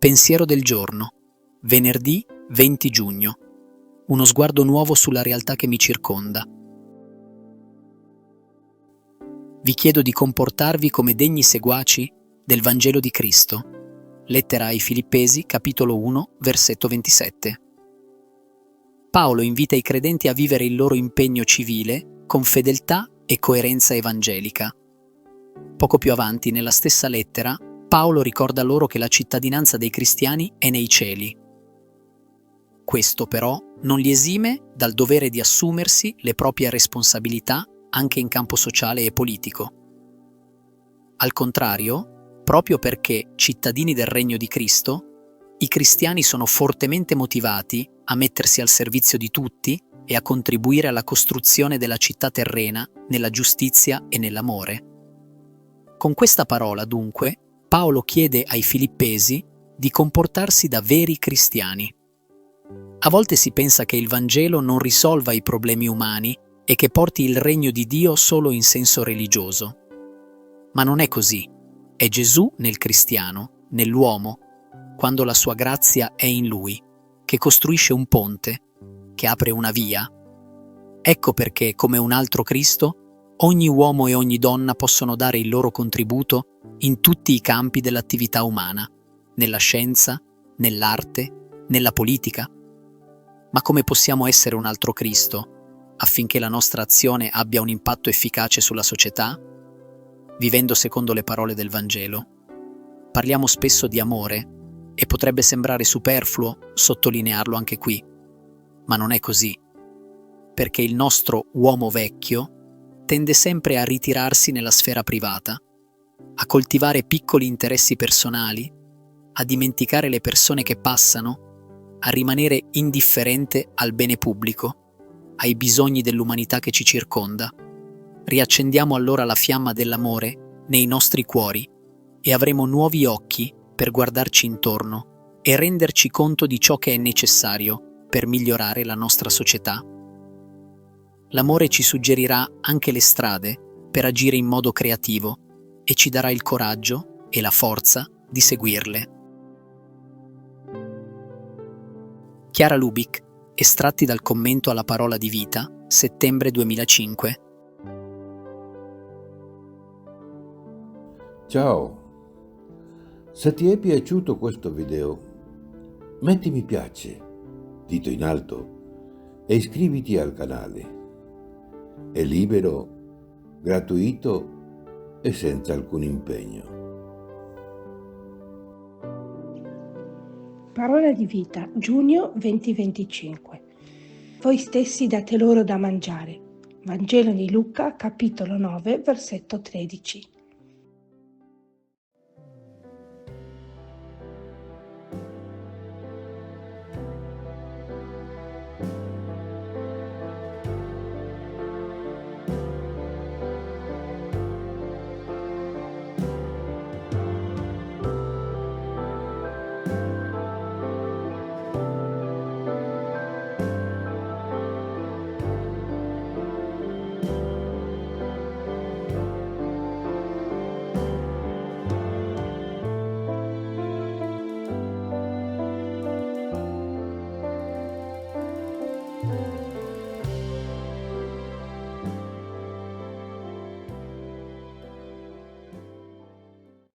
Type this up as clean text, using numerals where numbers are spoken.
Pensiero del giorno, venerdì 20 giugno. Uno sguardo nuovo sulla realtà che mi circonda. Vi chiedo di comportarvi come degni seguaci del Vangelo di Cristo. Lettera ai Filippesi, capitolo 1, versetto 27. Paolo invita i credenti a vivere il loro impegno civile con fedeltà e coerenza evangelica. Poco più avanti, nella stessa lettera, Paolo ricorda loro che la cittadinanza dei cristiani è nei cieli. Questo però non li esime dal dovere di assumersi le proprie responsabilità anche in campo sociale e politico. Al contrario, proprio perché cittadini del Regno di Cristo, i cristiani sono fortemente motivati a mettersi al servizio di tutti e a contribuire alla costruzione della città terrena nella giustizia e nell'amore. Con questa parola, dunque, Paolo chiede ai Filippesi di comportarsi da veri cristiani. A volte si pensa che il Vangelo non risolva i problemi umani e che porti il regno di Dio solo in senso religioso. Ma non è così. È Gesù nel cristiano, nell'uomo, quando la sua grazia è in lui, che costruisce un ponte, che apre una via. Ecco perché, come un altro Cristo, ogni uomo e ogni donna possono dare il loro contributo in tutti i campi dell'attività umana, nella scienza, nell'arte, nella politica. Ma come possiamo essere un altro Cristo affinché la nostra azione abbia un impatto efficace sulla società? Vivendo secondo le parole del Vangelo. Parliamo spesso di amore e potrebbe sembrare superfluo sottolinearlo anche qui, ma non è così, perché il nostro uomo vecchio tende sempre a ritirarsi nella sfera privata, a coltivare piccoli interessi personali, a dimenticare le persone che passano, a rimanere indifferente al bene pubblico, ai bisogni dell'umanità che ci circonda. Riaccendiamo allora la fiamma dell'amore nei nostri cuori e avremo nuovi occhi per guardarci intorno e renderci conto di ciò che è necessario per migliorare la nostra società. L'amore ci suggerirà anche le strade per agire in modo creativo e ci darà il coraggio e la forza di seguirle. Chiara Lubick, estratti dal commento alla Parola di Vita, settembre 2005. Ciao, se ti è piaciuto questo video, metti mi piace, dito in alto e iscriviti al canale. È libero, gratuito e senza alcun impegno. Parola di vita, giugno 2025. Voi stessi date loro da mangiare. Vangelo di Luca, capitolo 9, versetto 13.